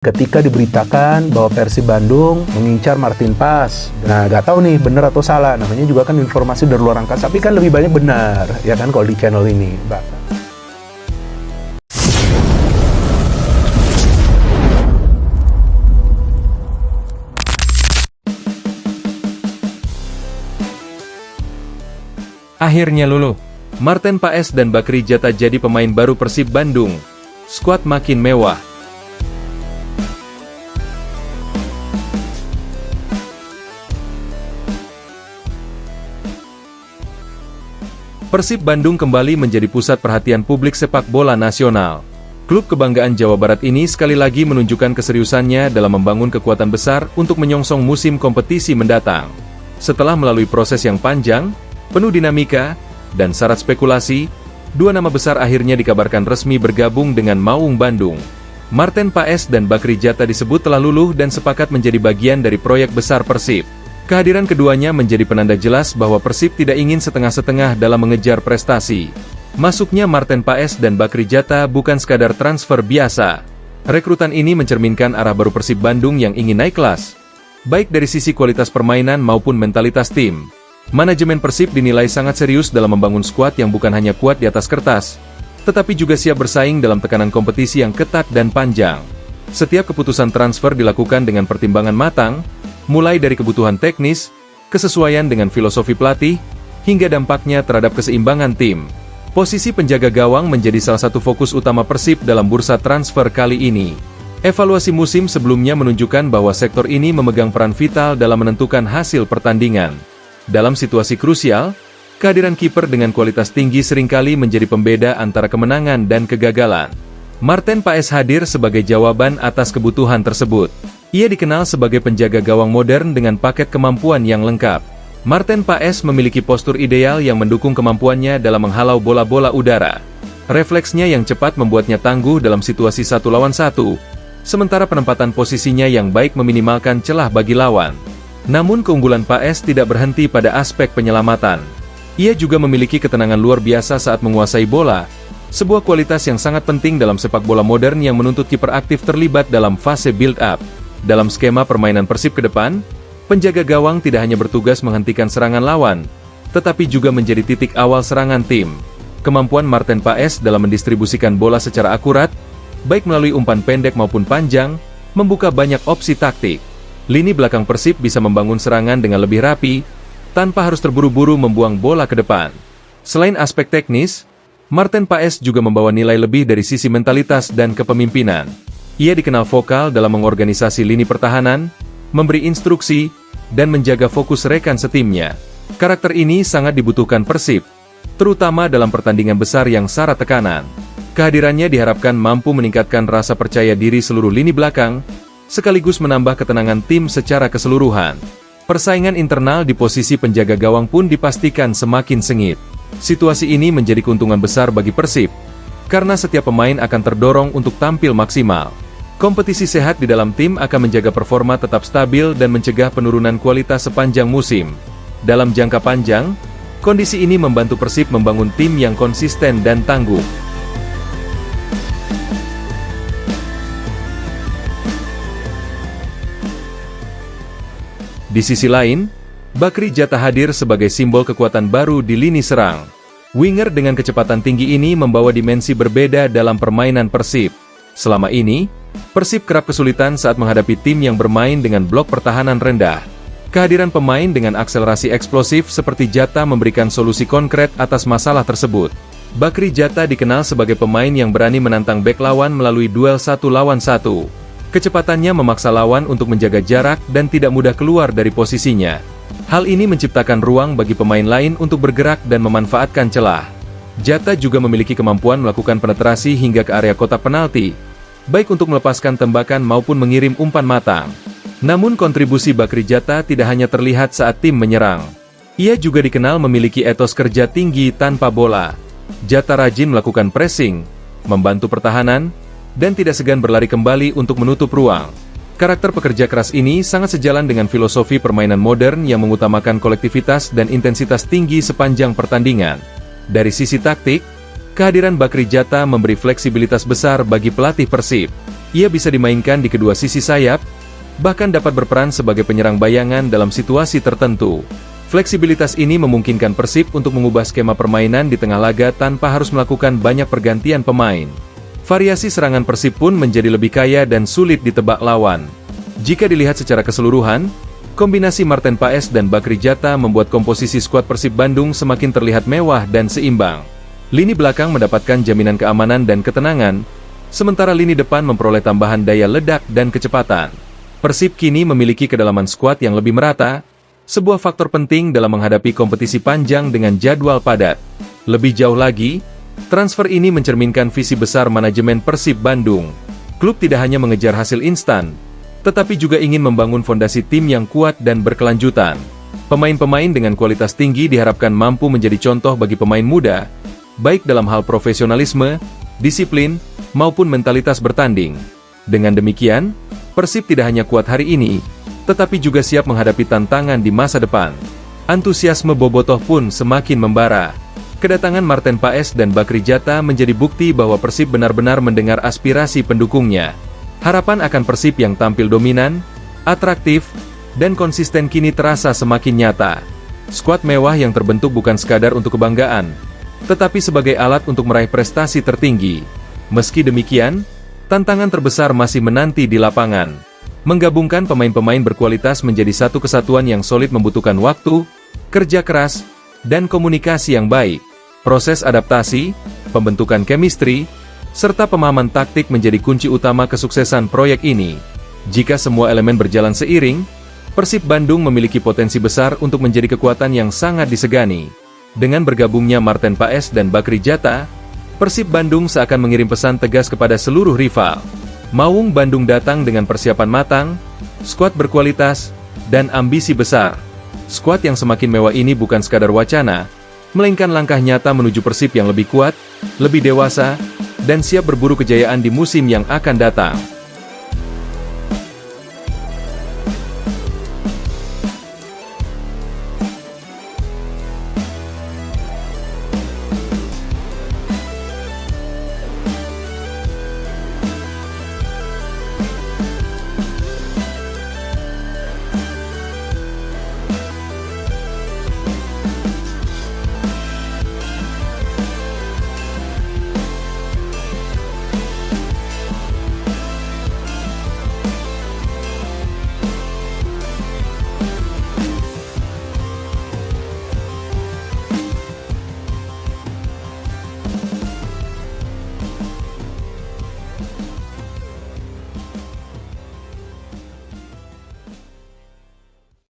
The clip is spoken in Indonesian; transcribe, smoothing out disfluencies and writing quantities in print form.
Ketika diberitakan bahwa Persib Bandung mengincar Martin Paes. Nah, nggak tahu nih benar atau salah. Namanya juga kan informasi dari luar angkasa, tapi kan lebih banyak benar, ya kan kalau di channel ini, Mbak. Akhirnya luluh. Martin Paes dan Bakri Jata jadi pemain baru Persib Bandung. Skuad makin mewah. Persib Bandung kembali menjadi pusat perhatian publik sepak bola nasional. Klub kebanggaan Jawa Barat ini sekali lagi menunjukkan keseriusannya dalam membangun kekuatan besar untuk menyongsong musim kompetisi mendatang. Setelah melalui proses yang panjang, penuh dinamika, dan syarat spekulasi, dua nama besar akhirnya dikabarkan resmi bergabung dengan Maung Bandung. Martin Paes dan Bakri Jata disebut telah luluh dan sepakat menjadi bagian dari proyek besar Persib. Kehadiran keduanya menjadi penanda jelas bahwa Persib tidak ingin setengah-setengah dalam mengejar prestasi. Masuknya Martin Paes dan Bakri Jata bukan sekadar transfer biasa. Rekrutan ini mencerminkan arah baru Persib Bandung yang ingin naik kelas, baik dari sisi kualitas permainan maupun mentalitas tim. Manajemen Persib dinilai sangat serius dalam membangun skuad yang bukan hanya kuat di atas kertas, tetapi juga siap bersaing dalam tekanan kompetisi yang ketat dan panjang. Setiap keputusan transfer dilakukan dengan pertimbangan matang, mulai dari kebutuhan teknis, kesesuaian dengan filosofi pelatih, hingga dampaknya terhadap keseimbangan tim. Posisi penjaga gawang menjadi salah satu fokus utama Persib dalam bursa transfer kali ini. Evaluasi musim sebelumnya menunjukkan bahwa sektor ini memegang peran vital dalam menentukan hasil pertandingan. Dalam situasi krusial, kehadiran kiper dengan kualitas tinggi seringkali menjadi pembeda antara kemenangan dan kegagalan. Martin Paes hadir sebagai jawaban atas kebutuhan tersebut. Ia dikenal sebagai penjaga gawang modern dengan paket kemampuan yang lengkap. Martin Paes memiliki postur ideal yang mendukung kemampuannya dalam menghalau bola-bola udara. Refleksnya yang cepat membuatnya tangguh dalam situasi 1 lawan 1, sementara penempatan posisinya yang baik meminimalkan celah bagi lawan. Namun keunggulan Paes tidak berhenti pada aspek penyelamatan. Ia juga memiliki ketenangan luar biasa saat menguasai bola, sebuah kualitas yang sangat penting dalam sepak bola modern yang menuntut kiper aktif terlibat dalam fase build-up. Dalam skema permainan Persib ke depan, penjaga gawang tidak hanya bertugas menghentikan serangan lawan, tetapi juga menjadi titik awal serangan tim. Kemampuan Martin Paes dalam mendistribusikan bola secara akurat, baik melalui umpan pendek maupun panjang, membuka banyak opsi taktik. Lini belakang Persib bisa membangun serangan dengan lebih rapi, tanpa harus terburu-buru membuang bola ke depan. Selain aspek teknis, Martin Paes juga membawa nilai lebih dari sisi mentalitas dan kepemimpinan. Ia dikenal vokal dalam mengorganisasi lini pertahanan, memberi instruksi, dan menjaga fokus rekan setimnya. Karakter ini sangat dibutuhkan Persib, terutama dalam pertandingan besar yang syarat tekanan. Kehadirannya diharapkan mampu meningkatkan rasa percaya diri seluruh lini belakang, sekaligus menambah ketenangan tim secara keseluruhan. Persaingan internal di posisi penjaga gawang pun dipastikan semakin sengit. Situasi ini menjadi keuntungan besar bagi Persib, karena setiap pemain akan terdorong untuk tampil maksimal. Kompetisi sehat di dalam tim akan menjaga performa tetap stabil dan mencegah penurunan kualitas sepanjang musim. Dalam jangka panjang, kondisi ini membantu Persib membangun tim yang konsisten dan tangguh. Di sisi lain, Bakri Jata hadir sebagai simbol kekuatan baru di lini serang. Winger dengan kecepatan tinggi ini membawa dimensi berbeda dalam permainan Persib. Selama ini, Persib kerap kesulitan saat menghadapi tim yang bermain dengan blok pertahanan rendah. Kehadiran pemain dengan akselerasi eksplosif seperti Jata memberikan solusi konkret atas masalah tersebut. Bakri Jata dikenal sebagai pemain yang berani menantang bek lawan melalui duel 1 lawan 1. Kecepatannya memaksa lawan untuk menjaga jarak dan tidak mudah keluar dari posisinya. Hal ini menciptakan ruang bagi pemain lain untuk bergerak dan memanfaatkan celah. Jata juga memiliki kemampuan melakukan penetrasi hingga ke area kotak penalti, baik untuk melepaskan tembakan maupun mengirim umpan matang. Namun kontribusi Bakri Jata tidak hanya terlihat saat tim menyerang. Ia juga dikenal memiliki etos kerja tinggi tanpa bola. Jata rajin melakukan pressing, membantu pertahanan, dan tidak segan berlari kembali untuk menutup ruang. Karakter pekerja keras ini sangat sejalan dengan filosofi permainan modern yang mengutamakan kolektivitas dan intensitas tinggi sepanjang pertandingan. Dari sisi taktik, kehadiran Bakri Jata memberi fleksibilitas besar bagi pelatih Persib. Ia bisa dimainkan di kedua sisi sayap, bahkan dapat berperan sebagai penyerang bayangan dalam situasi tertentu. Fleksibilitas ini memungkinkan Persib untuk mengubah skema permainan di tengah laga tanpa harus melakukan banyak pergantian pemain. Variasi serangan Persib pun menjadi lebih kaya dan sulit ditebak lawan. Jika dilihat secara keseluruhan, kombinasi Marten Paes dan Bakri Jata membuat komposisi skuad Persib Bandung semakin terlihat mewah dan seimbang. Lini belakang mendapatkan jaminan keamanan dan ketenangan, sementara lini depan memperoleh tambahan daya ledak dan kecepatan. Persib kini memiliki kedalaman skuad yang lebih merata, sebuah faktor penting dalam menghadapi kompetisi panjang dengan jadwal padat. Lebih jauh lagi, transfer ini mencerminkan visi besar manajemen Persib Bandung. Klub tidak hanya mengejar hasil instan, tetapi juga ingin membangun fondasi tim yang kuat dan berkelanjutan. Pemain-pemain dengan kualitas tinggi diharapkan mampu menjadi contoh bagi pemain muda, baik dalam hal profesionalisme, disiplin, maupun mentalitas bertanding. Dengan demikian, Persib tidak hanya kuat hari ini, tetapi juga siap menghadapi tantangan di masa depan. Antusiasme bobotoh pun semakin membara. Kedatangan Marten Paes dan Bakri Jata menjadi bukti bahwa Persib benar-benar mendengar aspirasi pendukungnya. Harapan akan Persib yang tampil dominan, atraktif, dan konsisten kini terasa semakin nyata. Skuad mewah yang terbentuk bukan sekadar untuk kebanggaan, tetapi sebagai alat untuk meraih prestasi tertinggi. Meski demikian, tantangan terbesar masih menanti di lapangan. Menggabungkan pemain-pemain berkualitas menjadi satu kesatuan yang solid membutuhkan waktu, kerja keras, dan komunikasi yang baik. Proses adaptasi, pembentukan chemistry, serta pemahaman taktik menjadi kunci utama kesuksesan proyek ini. Jika semua elemen berjalan seiring, Persib Bandung memiliki potensi besar untuk menjadi kekuatan yang sangat disegani. Dengan bergabungnya Marten Paes dan Bakri Jata, Persib Bandung seakan mengirim pesan tegas kepada seluruh rival. Maung Bandung datang dengan persiapan matang, skuad berkualitas, dan ambisi besar. Skuad yang semakin mewah ini bukan sekadar wacana, melainkan langkah nyata menuju Persib yang lebih kuat, lebih dewasa, dan siap berburu kejayaan di musim yang akan datang.